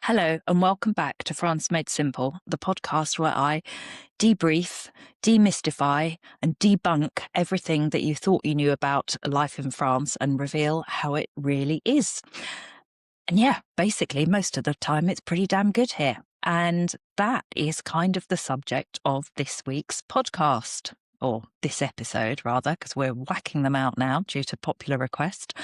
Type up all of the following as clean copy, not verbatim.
Hello, and welcome back to France Made Simple, the podcast where I debrief, demystify, and debunk everything that you thought you knew about life in France and reveal how it really is. And yeah, basically, most of the time it's pretty damn good here. And that is kind of the subject of this week's podcast, or this episode rather, because we're whacking them out now due to popular request.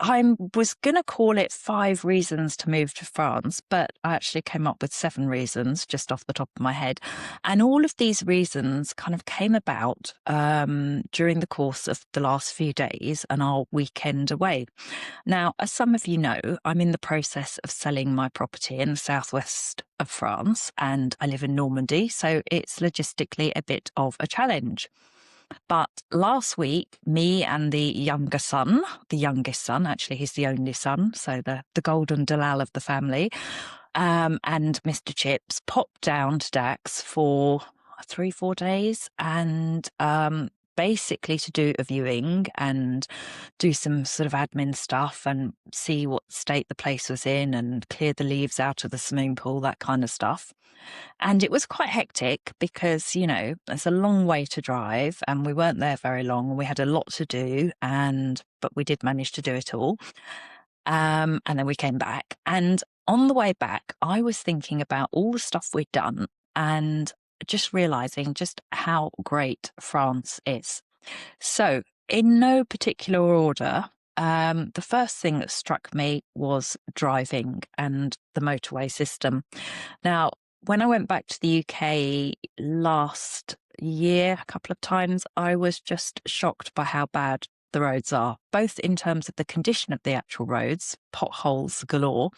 I was going to call it 5 reasons to move to France, but I actually came up with 7 reasons just off the top of my head. And all of these reasons kind of came about during the course of the last few days and our weekend away. Now, as some of you know, I'm in the process of selling my property in the southwest of France, and I live in Normandy, so it's logistically a bit of a challenge. But last week, me and the youngest son, actually, he's the only son, so the golden Dalal of the family, and Mr. Chips popped down to Dax for 3-4 days and basically to do a viewing and do some sort of admin stuff and see what state the place was in and clear the leaves out of the swimming pool, that kind of stuff. And it was quite hectic because, it's a long way to drive and we weren't there very long. We had a lot to do, but we did manage to do it all. And then we came back. And on the way back, I was thinking about all the stuff we'd done and just realizing just how great France is. So, in no particular order, the first thing that struck me was driving and the motorway system. Now, when I went back to the UK last year, a couple of times, I was just shocked by how bad the roads are, both in terms of the condition of the actual roads, potholes galore,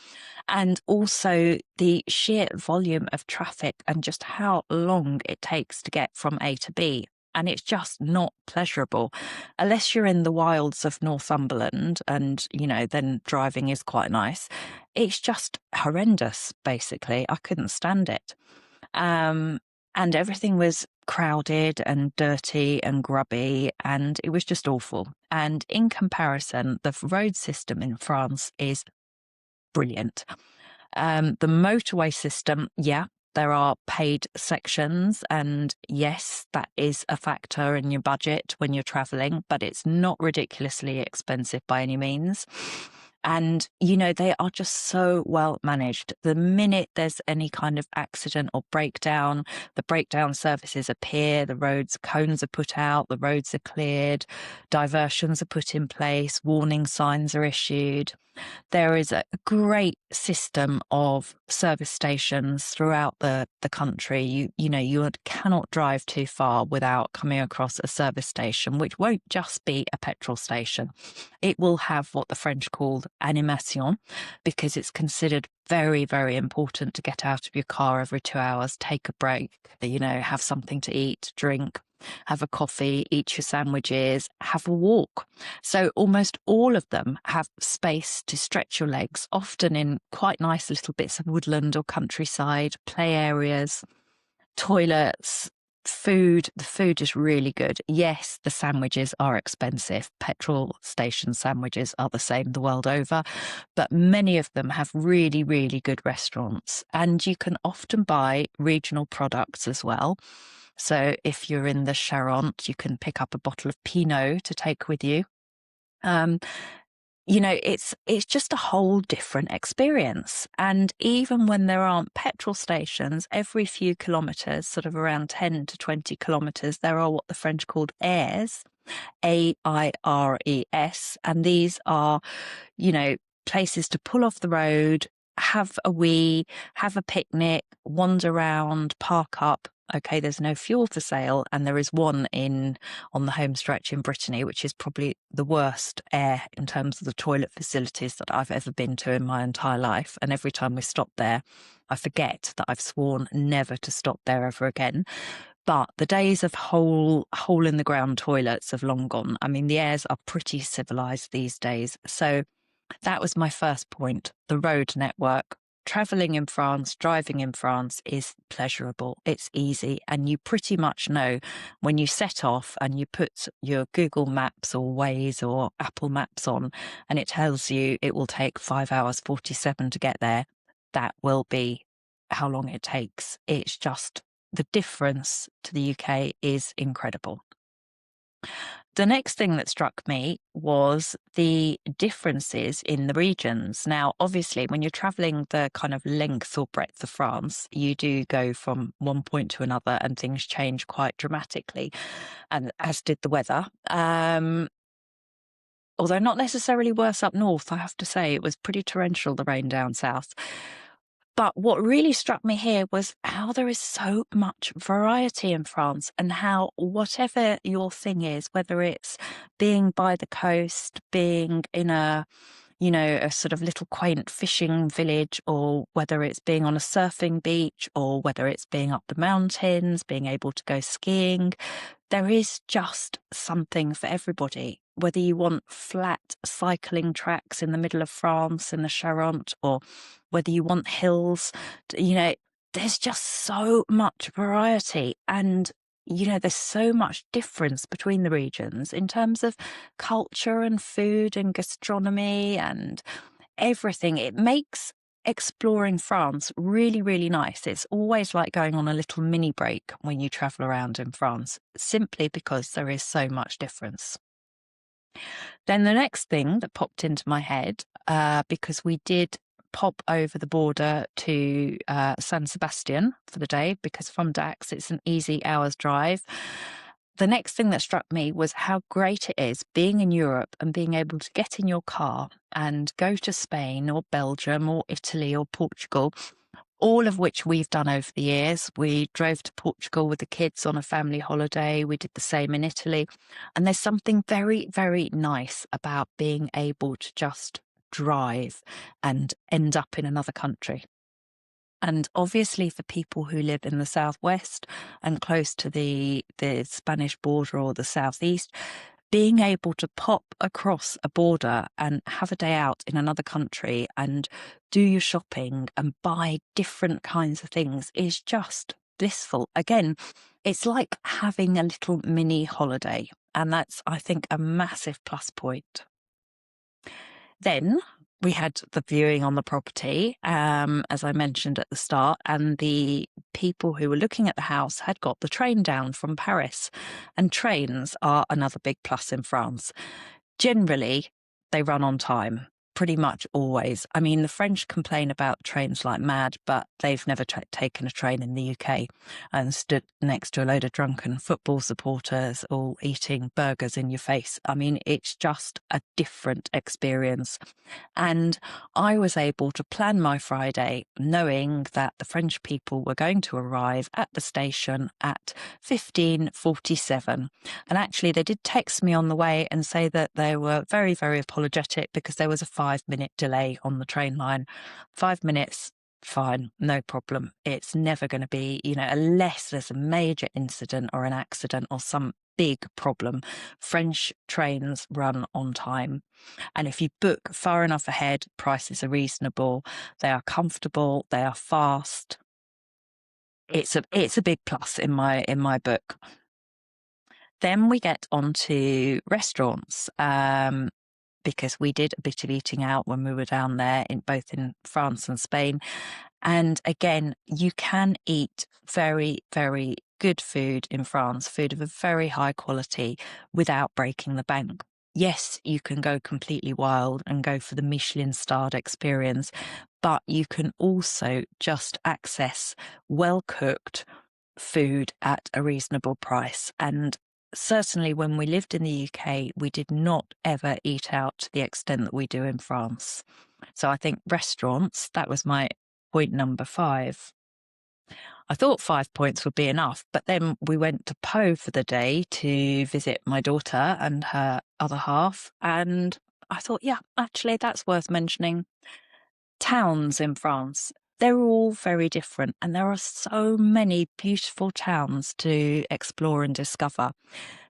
and also the sheer volume of traffic and just how long it takes to get from A to B. And it's just not pleasurable unless you're in the wilds of Northumberland and, then driving is quite nice. It's just horrendous, basically. I couldn't stand it. And everything was crowded and dirty and grubby, and it was just awful. And in comparison, the road system in France is brilliant. The motorway system, there are paid sections, and yes, that is a factor in your budget when you're traveling, but it's not ridiculously expensive by any means. And, they are just so well managed. The minute there's any kind of accident or breakdown, the breakdown services appear, the roads cones are put out, the roads are cleared, diversions are put in place, warning signs are issued. There is a great system of service stations throughout the country. You cannot drive too far without coming across a service station, which won't just be a petrol station. It will have what the French call animation, because it's considered very, very important to get out of your car every 2 hours, take a break, have something to eat, drink, have a coffee, eat your sandwiches, have a walk. So almost all of them have space to stretch your legs, often in quite nice little bits of woodland or countryside, play areas, toilets, food. The food is really good. Yes, the sandwiches are expensive. Petrol station sandwiches are the same the world over, but many of them have really, really good restaurants. And you can often buy regional products as well. So if you're in the Charente, you can pick up a bottle of Pinot to take with you. It's just a whole different experience. And even when there aren't petrol stations, every few kilometres, sort of around 10 to 20 kilometres, there are what the French called aires, AIRES. And these are, places to pull off the road, have a wee, have a picnic, wander around, park up. Okay, there's no fuel for sale, and there is one on the home stretch in Brittany, which is probably the worst air in terms of the toilet facilities that I've ever been to in my entire life. And every time we stop there, I forget that I've sworn never to stop there ever again. But the days of hole in the ground toilets have long gone. I mean, the airs are pretty civilized these days. So that was my first point. The road network traveling in France, driving in France is pleasurable. It's easy. And you pretty much know when you set off and you put your Google Maps or Waze or Apple Maps on, and it tells you it will take 5 hours 47 to get there, that will be how long it takes. It's just the difference to the UK is incredible. The next thing that struck me was the differences in the regions. Now, obviously, when you're traveling the kind of length or breadth of France, you do go from one point to another and things change quite dramatically, and as did the weather. Although not necessarily worse up north, I have to say, it was pretty torrential, the rain down south. But what really struck me here was how there is so much variety in France, and how whatever your thing is, whether it's being by the coast, being in a sort of little quaint fishing village, or whether it's being on a surfing beach, or whether it's being up the mountains, being able to go skiing, there is just something for everybody. Whether you want flat cycling tracks in the middle of France in the Charente, or whether you want hills, there's just so much variety. And, there's so much difference between the regions in terms of culture and food and gastronomy and everything. It makes exploring France really, really nice. It's always like going on a little mini break when you travel around in France, simply because there is so much difference. Then the next thing that popped into my head, because we did pop over the border to San Sebastian for the day, because from Dax it's an easy hour's drive. The next thing that struck me was how great it is being in Europe and being able to get in your car and go to Spain or Belgium or Italy or Portugal, all of which we've done over the years. We drove to Portugal with the kids on a family holiday. We did the same in Italy. And there's something very, very nice about being able to just drive and end up in another country. And obviously for people who live in the southwest and close to the Spanish border or the southeast, being able to pop across a border and have a day out in another country and do your shopping and buy different kinds of things is just blissful. Again, it's like having a little mini holiday. And that's, I think, a massive plus point. Then we had the viewing on the property, as I mentioned at the start, and the people who were looking at the house had got the train down from Paris. And trains are another big plus in France. Generally, they run on time. Pretty much always. I mean, the French complain about trains like mad, but they've never taken a train in the UK and stood next to a load of drunken football supporters all eating burgers in your face. I mean, it's just a different experience. And I was able to plan my Friday knowing that the French people were going to arrive at the station at 15:47. And actually, they did text me on the way and say that they were very, very apologetic because there was a 5-minute delay on the train line. 5 minutes, fine, no problem. It's never going to be, unless there's a major incident or an accident or some big problem, French trains run on time. And if you book far enough ahead, prices are reasonable, they are comfortable, they are fast. It's a big plus in my book. Then we get onto restaurants, because we did a bit of eating out when we were down there, both in France and Spain. And again, you can eat very, very good food in France, food of a very high quality, without breaking the bank. Yes, you can go completely wild and go for the Michelin-starred experience, but you can also just access well-cooked food at a reasonable price. And certainly when we lived in the UK, we did not ever eat out to the extent that we do in France. So I think restaurants, that was my point number 5. I thought 5 points would be enough, but then we went to Pau for the day to visit my daughter and her other half. And I thought, yeah, actually, that's worth mentioning. Towns in France, they're all very different, and there are so many beautiful towns to explore and discover.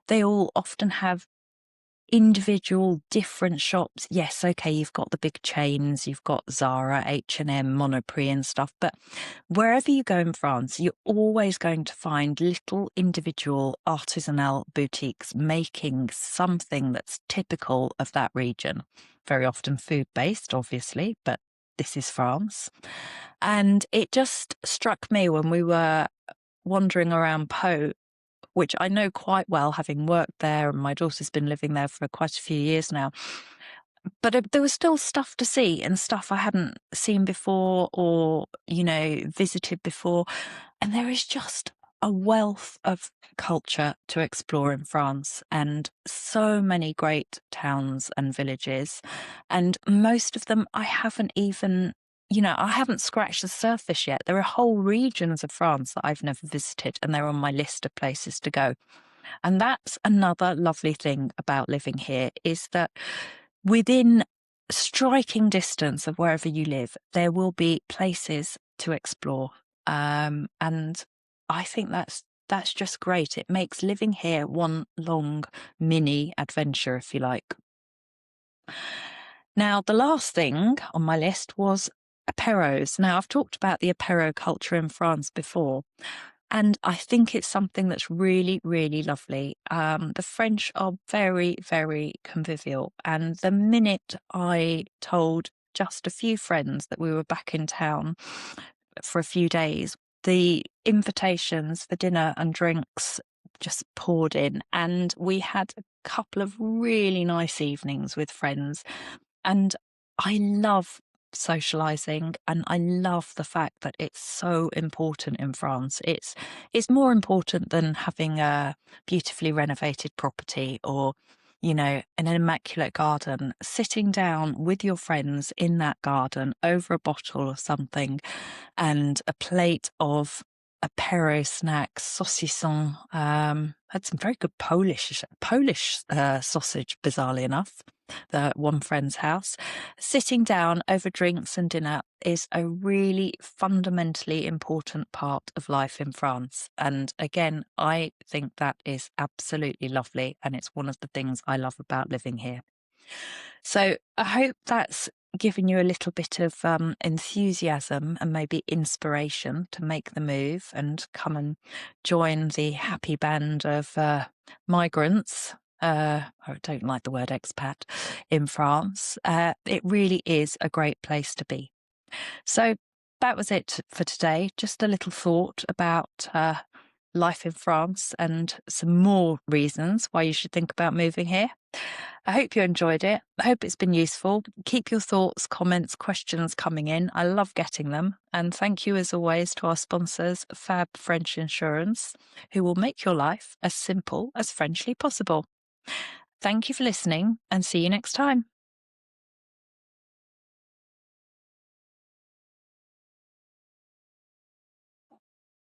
They all often have individual different shops. Yes, okay, you've got the big chains, you've got Zara, H&M, Monoprix and stuff, but wherever you go in France, you're always going to find little individual artisanal boutiques making something that's typical of that region. Very often food-based, obviously, but this is France. And it just struck me when we were wandering around Pau, which I know quite well, having worked there, and my daughter's been living there for quite a few years now. But there was still stuff to see and stuff I hadn't seen before or, visited before. And there is just a wealth of culture to explore in France and so many great towns and villages. And most of them I haven't even, I haven't scratched the surface yet. There are whole regions of France that I've never visited, and they're on my list of places to go. And that's another lovely thing about living here, is that within striking distance of wherever you live, there will be places to explore. And I think that's just great. It makes living here one long mini adventure, if you like. Now, the last thing on my list was apéros. Now, I've talked about the apéro culture in France before, and I think it's something that's really, really lovely. The French are very, very convivial. And the minute I told just a few friends that we were back in town for a few days, the invitations for dinner and drinks just poured in. And we had a couple of really nice evenings with friends. And I love socializing, and I love the fact that it's so important in France. It's more important than having a beautifully renovated property or, an immaculate garden. Sitting down with your friends in that garden over a bottle of something and a plate of apéro snacks, saucisson. Had some very good Polish sausage, bizarrely enough, at one friend's house. Sitting down over drinks and dinner is a really fundamentally important part of life in France. And again, I think that is absolutely lovely. And it's one of the things I love about living here. So I hope that's given you a little bit of enthusiasm and maybe inspiration to make the move and come and join the happy band of migrants. I don't like the word expat in France. It really is a great place to be. So that was it for today. Just a little thought about life in France and some more reasons why you should think about moving here. I hope you enjoyed it. I hope it's been useful. Keep your thoughts, comments, questions coming in. I love getting them. And thank you, as always, to our sponsors, Fab French Insurance, who will make your life as simple as Frenchly possible. Thank you for listening, and see you next time.